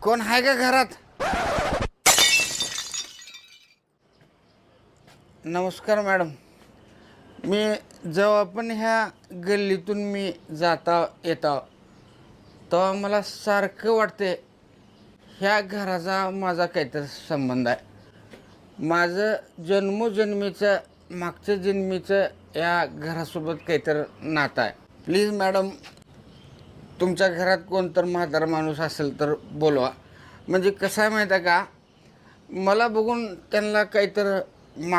कोण आहे का घरात? नमस्कार मॅडम. मी जेव्हा पण ह्या गल्लीतून मी जाता येता तेव्हा मला सारखं वाटते ह्या घराचा माझा काहीतरी संबंध आहे. माझं जन्मोजन्मीचं मागच्या जन्मीचं या घरासोबत काहीतरी नातं आहे. प्लीज मॅडम, तुमच्या घरात कोणतर म्हातारा माणूस असेल तर बोलवा. म्हणजे कसं आहे माहीत आहे का, मला बघून त्यांना काहीतरी